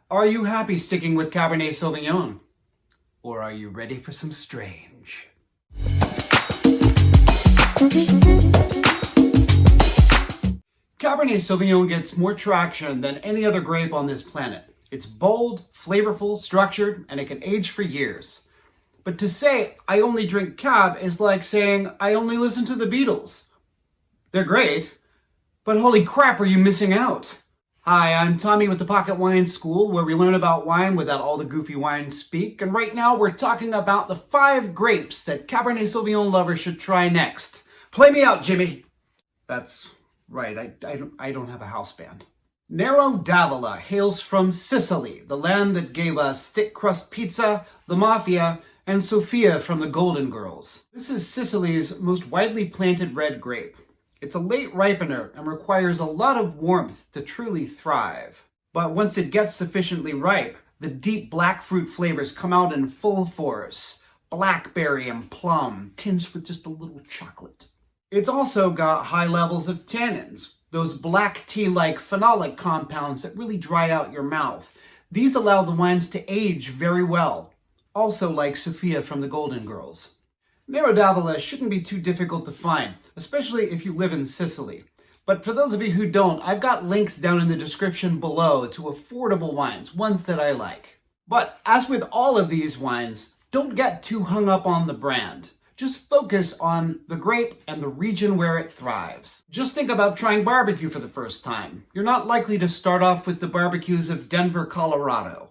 Are you happy sticking with Cabernet Sauvignon? Or are you ready for some strange? Cabernet Sauvignon gets more traction than any other grape on this planet. It's bold, flavorful, structured, and it can age for years. But to say I only drink Cab is like saying I only listen to the Beatles. They're great, but holy crap, are you missing out? Hi, I'm Tommy with the Pocket Wine School, where we learn about wine without all the goofy wine speak, and right now we're talking about the 5 grapes that Cabernet Sauvignon lovers should try next. Play me out, Jimmy! That's right, I don't have a house band. Nero d'Avola hails from Sicily, the land that gave us thick crust pizza, the mafia, and Sofia from the Golden Girls. This is Sicily's most widely planted red grape. It's a late ripener and requires a lot of warmth to truly thrive. But once it gets sufficiently ripe, the deep black fruit flavors come out in full force. Blackberry and plum, tinged with just a little chocolate. It's also got high levels of tannins, those black tea-like phenolic compounds that really dry out your mouth. These allow the wines to age very well, also like Sofia from the Golden Girls. Nero d'Avola shouldn't be too difficult to find, especially if you live in Sicily. But for those of you who don't, I've got links down in the description below to affordable wines, ones that I like. But as with all of these wines, don't get too hung up on the brand. Just focus on the grape and the region where it thrives. Just think about trying barbecue for the first time. You're not likely to start off with the barbecues of Denver, Colorado.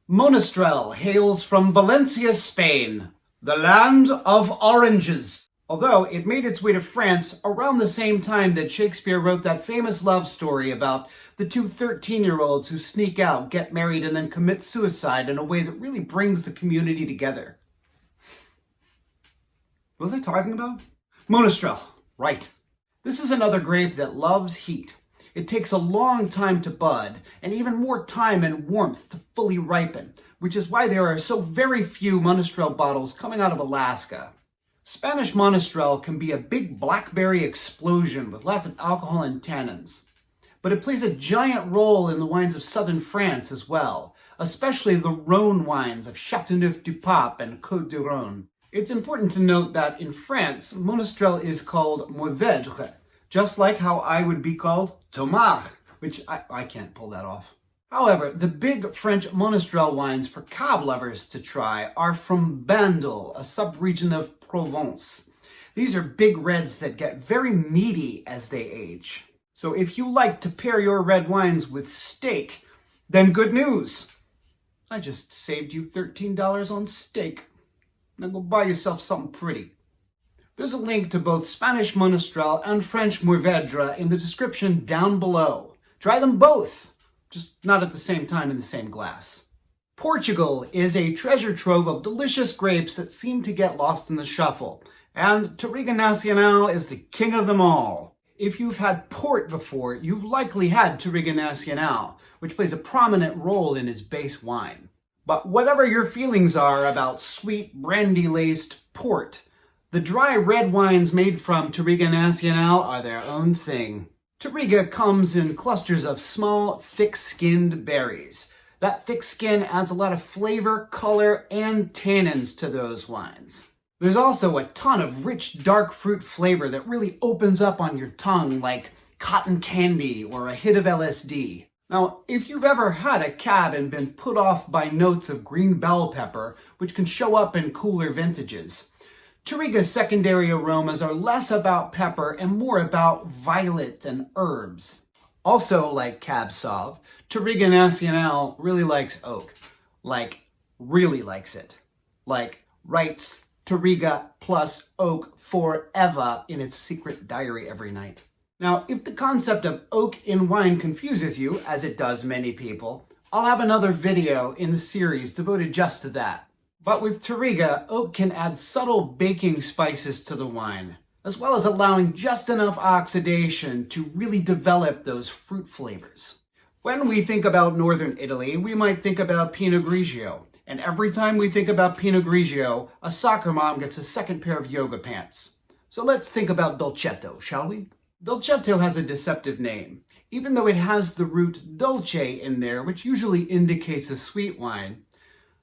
Monastrell hails from Valencia, Spain, the land of oranges. Although it made its way to France around the same time that Shakespeare wrote that famous love story about the two 13-year-olds who sneak out, get married, and then commit suicide in a way that really brings the community together. What was I talking about? Monastrell, right. This is another grape that loves heat. It takes a long time to bud, and even more time and warmth to fully ripen, which is why there are so very few Monastrell bottles coming out of Alaska. Spanish Monastrell can be a big blackberry explosion with lots of alcohol and tannins. But it plays a giant role in the wines of southern France as well, especially the Rhone wines of Châteauneuf-du-Pape and Côtes-du-Rhône. It's important to note that in France, Monastrell is called Mourvèdre, just like how I would be called Tomard, which I can't pull that off. However, the big French Monastrell wines for Cab lovers to try are from Bandol, a sub-region of Provence. These are big reds that get very meaty as they age. So if you like to pair your red wines with steak, then good news! I just saved you $13 on steak. Now go buy yourself something pretty. There's a link to both Spanish Monastrell and French Mourvèdre in the description down below. Try them both, just not at the same time in the same glass. Portugal is a treasure trove of delicious grapes that seem to get lost in the shuffle, and Touriga Nacional is the king of them all. If you've had port before, you've likely had Touriga Nacional, which plays a prominent role in its base wine. But whatever your feelings are about sweet, brandy-laced port, the dry red wines made from Touriga Nacional are their own thing. Touriga comes in clusters of small, thick-skinned berries. That thick skin adds a lot of flavor, color, and tannins to those wines. There's also a ton of rich, dark fruit flavor that really opens up on your tongue like cotton candy or a hit of LSD. Now, if you've ever had a Cab and been put off by notes of green bell pepper, which can show up in cooler vintages, Touriga's secondary aromas are less about pepper and more about violet and herbs. Also, like Cab Sauv, Touriga Nacional really likes oak. Like, really likes it. Like, writes Touriga plus oak forever in its secret diary every night. Now, if the concept of oak in wine confuses you, as it does many people, I'll have another video in the series devoted just to that. But with Touriga, oak can add subtle baking spices to the wine, as well as allowing just enough oxidation to really develop those fruit flavors. When we think about northern Italy, we might think about Pinot Grigio. And every time we think about Pinot Grigio, a soccer mom gets a second pair of yoga pants. So let's think about Dolcetto, shall we? Dolcetto has a deceptive name, even though it has the root dolce in there, which usually indicates a sweet wine.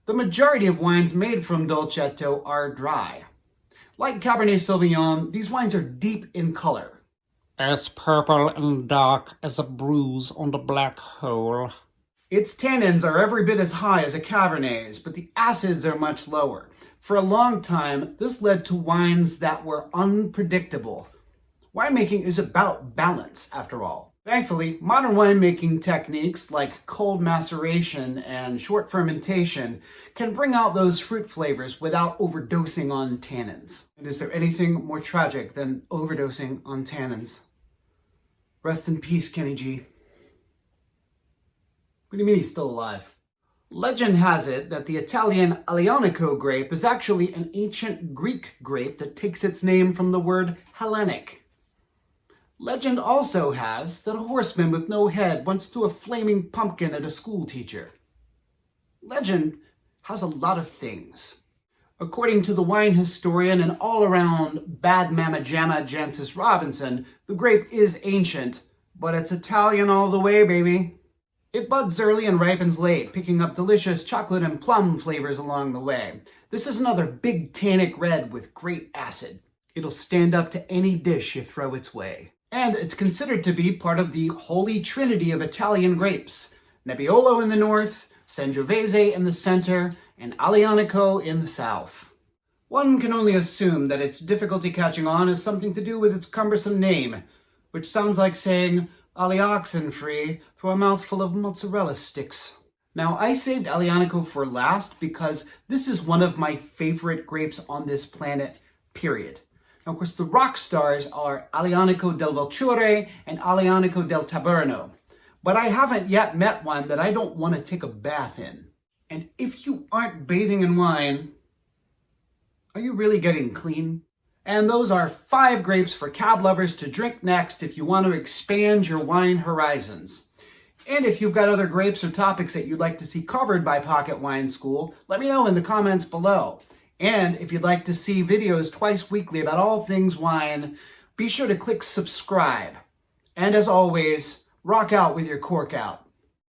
The majority of wines made from Dolcetto are dry. Like Cabernet Sauvignon, these wines are deep in color. As purple and dark as a bruise on the black hole. Its tannins are every bit as high as a Cabernet's, but the acids are much lower. For a long time, this led to wines that were unpredictable. Winemaking is about balance, after all. Thankfully, modern winemaking techniques like cold maceration and short fermentation can bring out those fruit flavors without overdosing on tannins. And is there anything more tragic than overdosing on tannins? Rest in peace, Kenny G. What do you mean he's still alive? Legend has it that the Italian Aglianico grape is actually an ancient Greek grape that takes its name from the word Hellenic. Legend also has that a horseman with no head once threw a flaming pumpkin at a school teacher. Legend has a lot of things. According to the wine historian and all-around bad mamma jamma Jancis Robinson, the grape is ancient, but it's Italian all the way, baby. It buds early and ripens late, picking up delicious chocolate and plum flavors along the way. This is another big tannic red with great acid. It'll stand up to any dish you throw its way. And it's considered to be part of the holy trinity of Italian grapes. Nebbiolo in the north, Sangiovese in the center, and Aglianico in the south. One can only assume that its difficulty catching on has something to do with its cumbersome name, which sounds like saying Oxenfree through a mouthful of mozzarella sticks. Now, I saved Aglianico for last because this is one of my favorite grapes on this planet, period. Now, of course, the rock stars are Aglianico del Vulture and Aglianico del Taberno, but I haven't yet met one that I don't want to take a bath in. And if you aren't bathing in wine, are you really getting clean? And those are 5 grapes for cab lovers to drink next if you want to expand your wine horizons. And if you've got other grapes or topics that you'd like to see covered by Pocket Wine School, let me know in the comments below. And if you'd like to see videos twice weekly about all things wine, be sure to click subscribe. And as always, rock out with your cork out.